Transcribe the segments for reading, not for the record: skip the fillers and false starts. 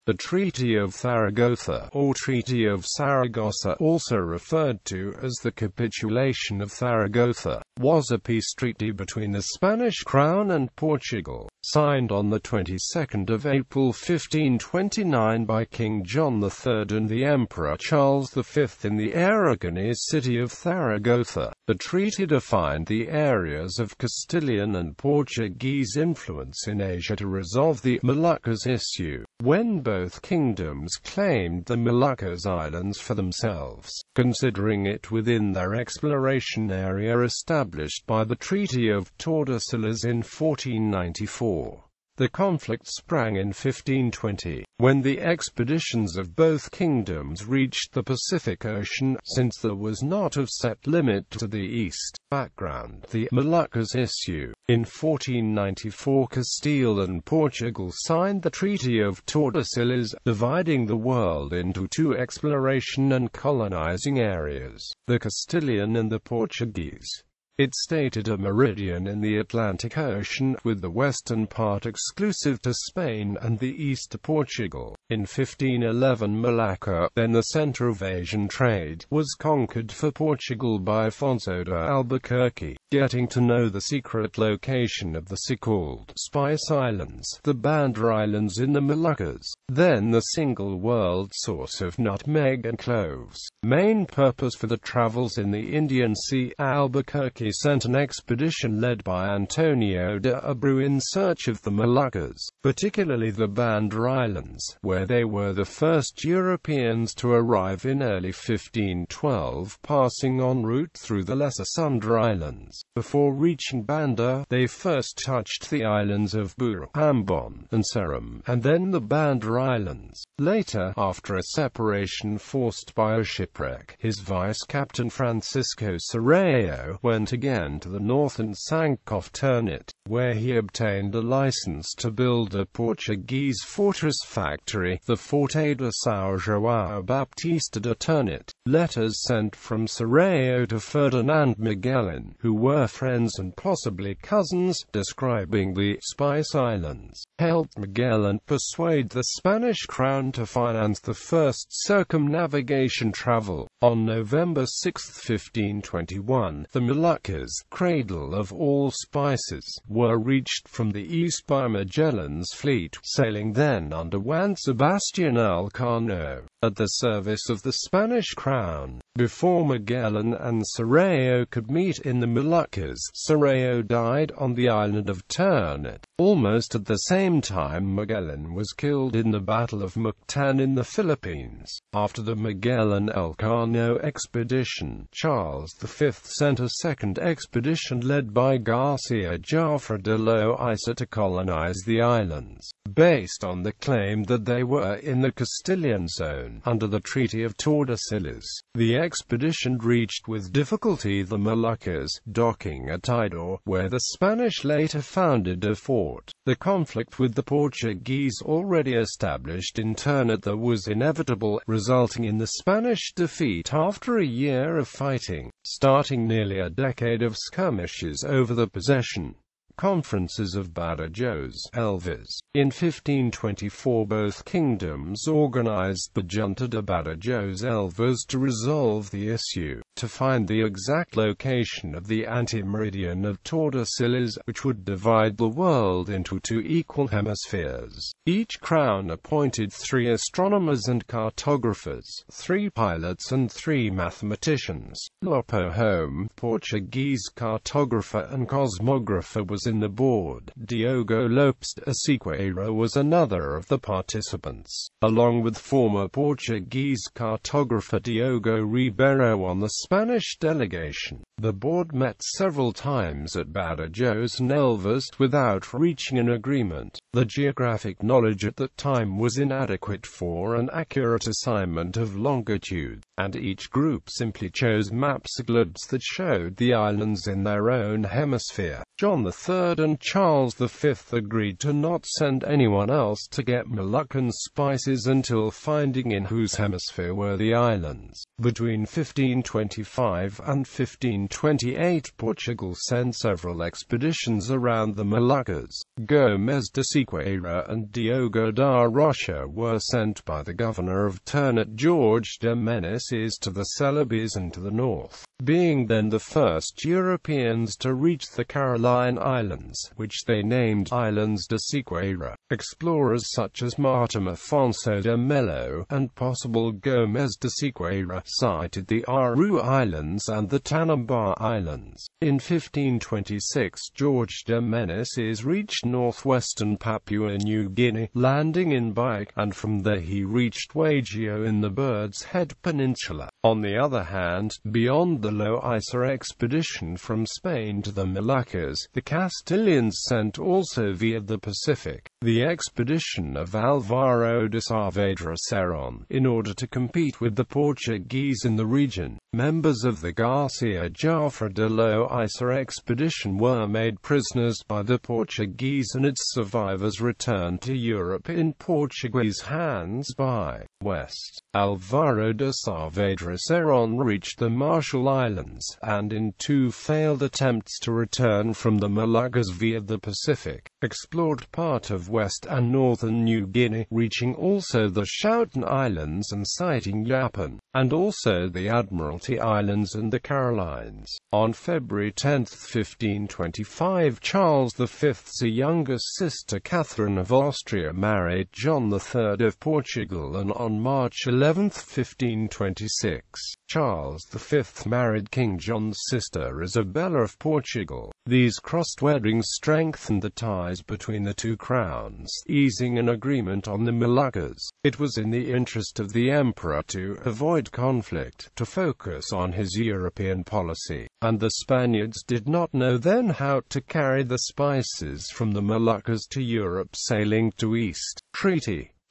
The Treaty of Zaragoza, or Treaty of Saragossa, also referred to as the Capitulation of Zaragoza, was a peace treaty between the Spanish Crown and Portugal, signed on the 22nd of April 1529 by King John III and the Emperor Charles V in the Aragonese city of Zaragoza. The treaty defined the areas of Castilian and Portuguese influence in Asia to resolve the Moluccas issue, when both kingdoms claimed the Moluccas Islands for themselves, considering it within their exploration area established by the Treaty of Tordesillas in 1494. The conflict sprang in 1520, when the expeditions of both kingdoms reached the Pacific Ocean, since there was not a set limit to the east. Background: the Moluccas issue. In 1494, Castile and Portugal signed the Treaty of Tordesillas, dividing the world into two exploration and colonizing areas, the Castilian and the Portuguese. It stated a meridian in the Atlantic Ocean, with the western part exclusive to Spain and the east to Portugal. In 1511, Malacca, then the center of Asian trade, was conquered for Portugal by Afonso de Albuquerque. Getting to know the secret location of the so-called Spice Islands, the Banda Islands in the Moluccas, then the single world source of nutmeg and cloves. Main purpose for the travels in the Indian Sea, Albuquerque sent an expedition led by Antonio de Abreu in search of the Moluccas, particularly the Banda Islands, where they were the first Europeans to arrive in early 1512, passing en route through the Lesser Sunda Islands. Before reaching Banda, they first touched the islands of Buru, Ambon, and Seram, and then the Banda Islands. Later, after a separation forced by a shipwreck, his vice-captain Francisco Serrao went again to the north and sank off Ternate, where he obtained a license to build a Portuguese fortress factory, the Forte de São João Baptista de Ternate. Letters sent from Serrao to Ferdinand Magellan, who were friends and possibly cousins, describing the Spice Islands, helped Magellan persuade the Spanish crown to finance the first circumnavigation travel. On November 6, 1521, the Moluccas, cradle of all spices, were reached from the east by Magellan's fleet, sailing then under Juan Sebastián Elcano, at the service of the Spanish crown. Before Magellan and Serrao could meet in the Moluccas, Serrao died on the island of Ternate. Almost at the same time, Magellan was killed in the Battle of Mactan in the Philippines. After the Magellan-Elcano expedition, Charles V sent a second expedition led by Garcia Jafre de Loaiza to colonize the islands, based on the claim that they were in the Castilian zone, under the Treaty of Tordesillas. The expedition reached with difficulty the Moluccas, docking at Tidor, where the Spanish later founded a fort. The conflict with the Portuguese already established in Ternate was inevitable, resulting in the Spanish defeat after a year of fighting, starting nearly a decade of skirmishes over the possession. Conferences of Badajoz, Elvas. In 1524, both kingdoms organized the Junta de Badajoz Elvas to resolve the issue, to find the exact location of the anti-meridian of Tordesillas, which would divide the world into two equal hemispheres. Each crown appointed 3 astronomers and cartographers, 3 pilots and 3 mathematicians. Lopo Home, Portuguese cartographer and cosmographer, was in the board. Diogo Lopes de Siqueira was another of the participants, along with former Portuguese cartographer Diogo Ribeiro on the Spanish delegation. The board met several times at Badajoz and Elvas without reaching an agreement. The geographic knowledge at that time was inadequate for an accurate assignment of longitude, and each group simply chose maps or globes that showed the islands in their own hemisphere. John III and Charles V agreed to not send anyone else to get Mollucan spices until finding in whose hemisphere were the islands. Between 1525 and 1528, 1528, Portugal sent several expeditions around the Moluccas. Gomes de Sequeira and Diogo da Rocha were sent by the governor of Ternate, Jorge de Meneses, to the Celebes and to the north, being then the first Europeans to reach the Caroline Islands, which they named Islands de Sequeira. Explorers such as Martin Afonso de Melo and possible Gomes de Sequeira sighted the Aru Islands and the Tanimbar Islands. In 1526, Jorge de Meneses reached northwestern Papua New Guinea, landing in Biak, and from there he reached Waigeo in the Bird's Head Peninsula. On the other hand, beyond the Loiser expedition from Spain to the Moluccas, the Castilians sent also via the Pacific the expedition of Alvaro de Saavedra Cerón, in order to compete with the Portuguese in the region. Members of the Garcia Jafra de Loiser expedition were made prisoners by the Portuguese and its survivors returned to Europe in Portuguese hands by West. Alvaro de Saavedra Cerón reached the Marshall Islands, and in two failed attempts to return from the Moluccas via the Pacific, explored part of West and Northern New Guinea, reaching also the Schouten Islands and sighting Japan, and also the Admiralty Islands and the Carolines. On February 10, 1525, Charles V's youngest sister Catherine of Austria married John III of Portugal, and on March 11, 1526, Charles V married King John's sister Isabella of Portugal. These crossed weddings strengthened the ties between the two crowns, easing an agreement on the Moluccas. It was in the interest of the emperor to avoid conflict, to focus on his European policy, and the Spaniards did not know then how to carry the spices from the Moluccas to Europe sailing to East.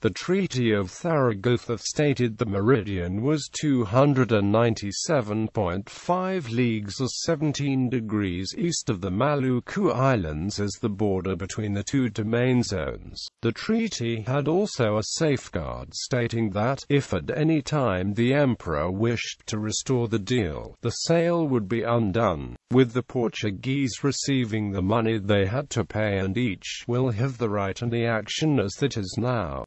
The Treaty of Zaragoza stated the meridian was 297.5 leagues or 17 degrees east of the Maluku Islands as the border between the two domain zones. The treaty had also a safeguard stating that, if at any time the emperor wished to restore the deal, the sale would be undone, with the Portuguese receiving the money they had to pay, and each will have the right and the action as it is now.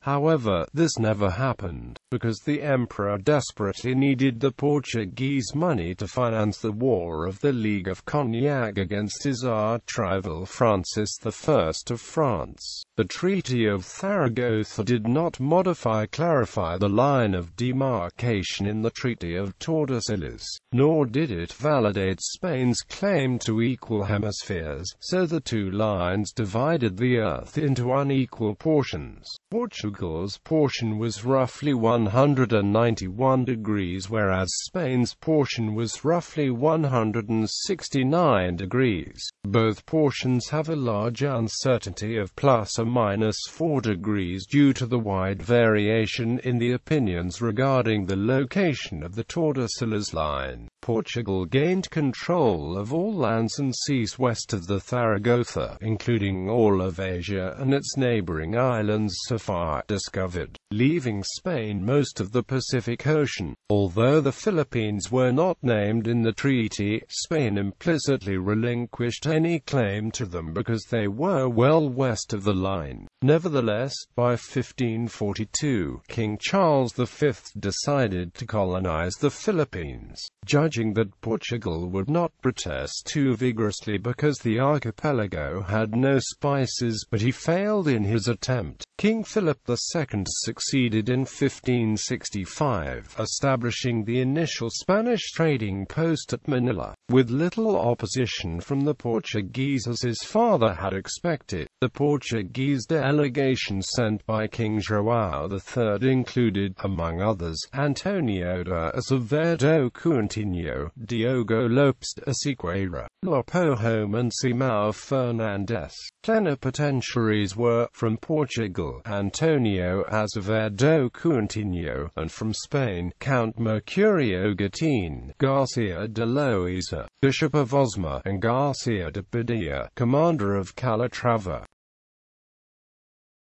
However, this never happened, because the emperor desperately needed the Portuguese money to finance the War of the League of Cognac against his arch-rival Francis I of France. The Treaty of Zaragoza did not clarify the line of demarcation in the Treaty of Tordesillas, nor did it validate Spain's claim to equal hemispheres, so the two lines divided the earth into unequal portions. Portugal's portion was roughly 191 degrees, whereas Spain's portion was roughly 169 degrees. Both portions have a large uncertainty of plus or minus 4 degrees due to the wide variation in the opinions regarding the location of the Tordesillas line. Portugal gained control of all lands and seas west of the Zaragoza, including all of Asia and its neighboring islands so far discovered, leaving Spain most of the Pacific Ocean. Although the Philippines were not named in the treaty, Spain implicitly relinquished any claim to them because they were well west of the line. Nevertheless, by 1542, King Charles V decided to colonize the Philippines, judging that Portugal would not protest too vigorously because the archipelago had no spices, but he failed in his attempt. King Philip II succeeded in 1565, establishing the initial Spanish trading post at Manila, with little opposition from the Portuguese as his father had expected. The Portuguese delegation sent by King João III included, among others, Antonio de Azevedo Coutinho, Diogo Lopes de Sequeira, Lopo Home and Simão Fernandes. Plenipotentiaries were, from Portugal, Antonio Azevedo Coutinho, and from Spain, Count Mercurio Gatín, Garcia de Loaiza, Bishop of Osma, and Garcia de Padilla, commander of Calatrava.